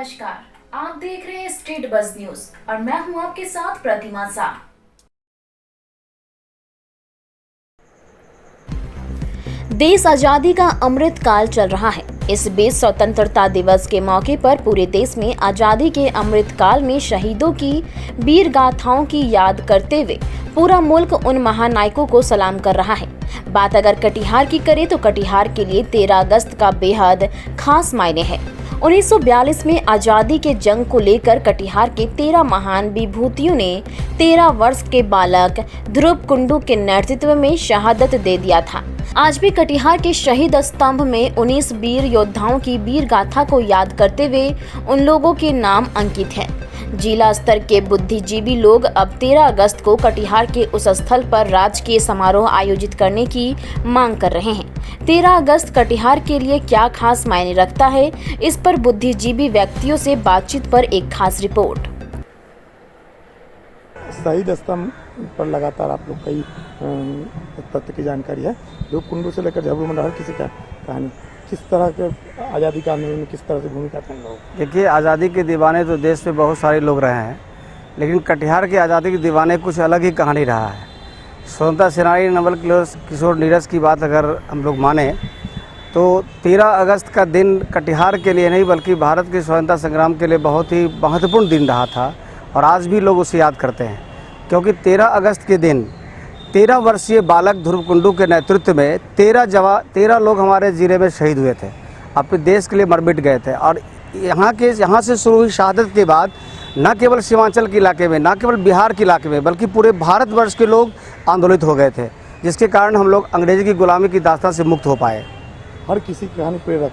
नमस्कार, आप देख रहे हैं स्ट्रीट बज़ न्यूज और मैं हूं आपके साथ प्रतिमा शाह। देश आजादी का अमृत काल चल रहा है। इस बीच स्वतंत्रता दिवस के मौके पर पूरे देश में आजादी के अमृत काल में शहीदों की वीर गाथाओं की याद करते हुए पूरा मुल्क उन महानायकों को सलाम कर रहा है। बात अगर कटिहार की करें तो कटिहार के लिए 13 अगस्त का बेहद खास मायने है। 1942 में आजादी के जंग को लेकर कटिहार के 13 महान विभूतियों ने 13 वर्ष के बालक ध्रुव कुंडू के नेतृत्व में शहादत दे दिया था। आज भी कटिहार के शहीद स्तंभ में 19 वीर योद्धाओं की वीर गाथा को याद करते हुए उन लोगों के नाम अंकित हैं। जिला स्तर के बुद्धिजीवी लोग अब 13 अगस्त को कटिहार के उस स्थल पर राजकीय समारोह आयोजित करने की मांग कर रहे हैं। 13 अगस्त कटिहार के लिए क्या खास मायने रखता है, इस पर बुद्धिजीवी व्यक्तियों से बातचीत पर एक खास रिपोर्ट। शहीद स्तंभ पर लगातार आप लोग कई तथ्य की जानकारी है। ध्रुव कुंडू से लेकर झबरू मंडल किसी का कहानी किस तरह के आज़ादी के आंदोलन में किस तरह से भूमिका था लोग? देखिए, आज़ादी के दीवाने तो देश में बहुत सारे लोग रहे हैं, लेकिन कटिहार के आज़ादी के दीवाने कुछ अलग ही कहानी रहा है। स्वतंत्रता सेनानी नवल किशोर नीरज की बात अगर हम लोग माने तो 13 अगस्त का दिन कटिहार के लिए नहीं बल्कि भारत के स्वतंत्रता संग्राम के लिए बहुत ही महत्वपूर्ण दिन रहा था और आज भी लोग उसे याद करते हैं, क्योंकि 13 अगस्त के दिन 13 वर्षीय बालक ध्रुव कुंडू के नेतृत्व में 13 लोग हमारे ज़िले में शहीद हुए थे, अपने देश के लिए मर मिट गए थे। और यहाँ से शुरू हुई शहादत के बाद न केवल सीमांचल के इलाके में, न केवल बिहार के इलाके में, बल्कि पूरे भारतवर्ष के लोग आंदोलित हो गए थे, जिसके कारण हम लोग अंग्रेजी की गुलामी की दास्तां से मुक्त हो पाए। हर किसी की कहानी प्रेरक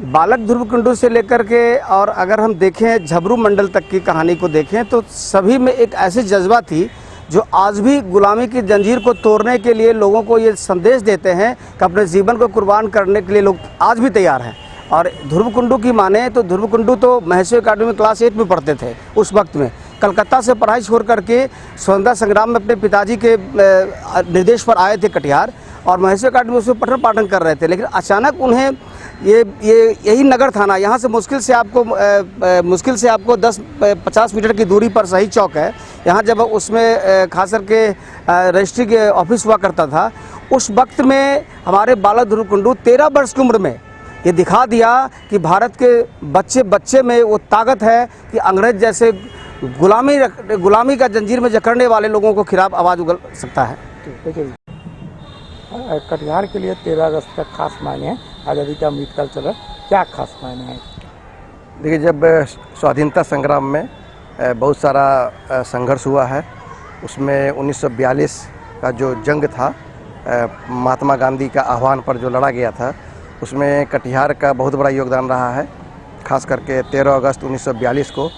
बालक ध्रुव कुंडू से लेकर के, और अगर हम देखें झबरू मंडल तक की कहानी को देखें तो सभी में एक ऐसी जज्बा थी जो आज भी गुलामी की जंजीर को तोड़ने के लिए लोगों को ये संदेश देते हैं कि अपने जीवन को कुर्बान करने के लिए लोग आज भी तैयार हैं। और ध्रुव कुंडू की माने तो ध्रुव कुंडू तो महेश्वरी अकादमी में क्लास 8 में पढ़ते थे उस वक्त में। कलकत्ता से पढ़ाई छोड़ करके स्वतंत्रता संग्राम में अपने पिताजी के निर्देश पर आए थे कटिहार, और महेश्वरी अकादमी में उसमें पठन पाठन कर रहे थे। लेकिन अचानक उन्हें यही नगर थाना, यहाँ से मुश्किल से आपको 10-50 मीटर की दूरी पर सही चौक है, यहाँ जब उसमें खास करके रजिस्ट्री के ऑफिस हुआ करता था, उस वक्त में हमारे बालक ध्रुव कुंडू 13 वर्ष की उम्र में ये दिखा दिया कि भारत के बच्चे में वो ताकत है कि अंग्रेज जैसे गुलामी का जंजीर में जकड़ने वाले लोगों को खिलाफ आवाज़ उगल सकता है। कटिहार के लिए 13 अगस्त का खास मायने है। आज़ादी का अमृत काल चल रहा है, क्या खास मायने है? देखिए, जब स्वाधीनता संग्राम में बहुत सारा संघर्ष हुआ है, उसमें 1942 का जो जंग था, महात्मा गांधी का आह्वान पर जो लड़ा गया था, उसमें कटिहार का बहुत बड़ा योगदान रहा है। खास करके 13 अगस्त 1942 को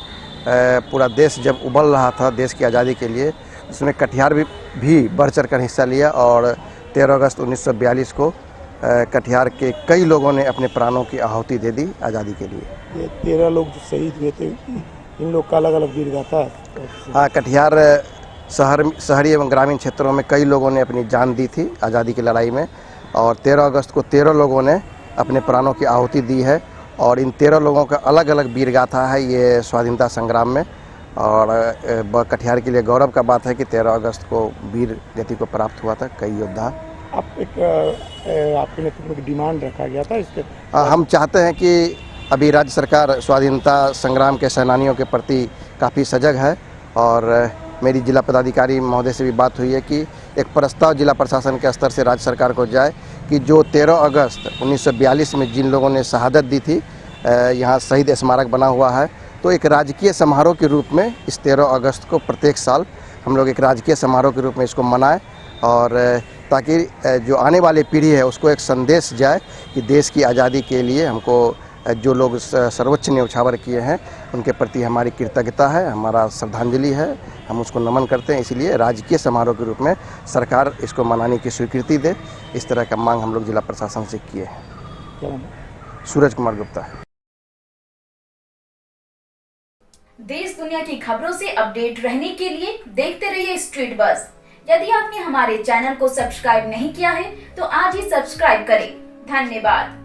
पूरा देश जब उबल रहा था देश की आज़ादी के लिए, उसमें कटिहार भी बढ़ चढ़ कर हिस्सा लिया। और 13 अगस्त 1942 को कटिहार के कई लोगों ने अपने प्राणों की आहुति दे दी आज़ादी के लिए। ये 13 लोग जो शहीद हुए थे, इन लोग का अलग अलग वीर गाथा है। हाँ, कटिहार शहरी एवं ग्रामीण क्षेत्रों में कई लोगों ने अपनी जान दी थी आज़ादी की लड़ाई में, और 13 अगस्त को 13 लोगों ने अपने प्राणों की आहुति दी है। और इन 13 लोगों का अलग अलग वीर गाथा है ये स्वाधीनता संग्राम में। और कटिहार के लिए गौरव का बात है कि 13 अगस्त को वीर गति को प्राप्त हुआ था कई योद्धा। आपके नेतृत्व की डिमांड रखा गया था इसके? हम चाहते हैं कि अभी राज्य सरकार स्वाधीनता संग्राम के सेनानियों के प्रति काफ़ी सजग है, और मेरी जिला पदाधिकारी महोदय से भी बात हुई है कि एक प्रस्ताव जिला प्रशासन के स्तर से राज्य सरकार को जाए कि जो 13 अगस्त 1942 में जिन लोगों ने शहादत दी थी, यहाँ शहीद स्मारक बना हुआ है, तो एक राजकीय समारोह के रूप में इस 13 अगस्त को प्रत्येक साल हम लोग एक राजकीय समारोह के रूप में इसको मनाएं, और ताकि जो आने वाली पीढ़ी है उसको एक संदेश जाए कि देश की आज़ादी के लिए हमको जो लोग सर्वोच्च न्यौछावर किए हैं उनके प्रति हमारी कृतज्ञता है, हमारा श्रद्धांजलि है, हम उसको नमन करते हैं। इसलिए राजकीय समारोह के रूप में सरकार इसको मनाने की स्वीकृति दे, इस तरह का मांग हम लोग जिला प्रशासन से किए हैं। सूरज कुमार गुप्ता। देश दुनिया की खबरों से अपडेट रहने के लिए देखते रहिए स्ट्रीट बज़। यदि आपने हमारे चैनल को सब्सक्राइब नहीं किया है तो आज ही सब्सक्राइब करें। धन्यवाद।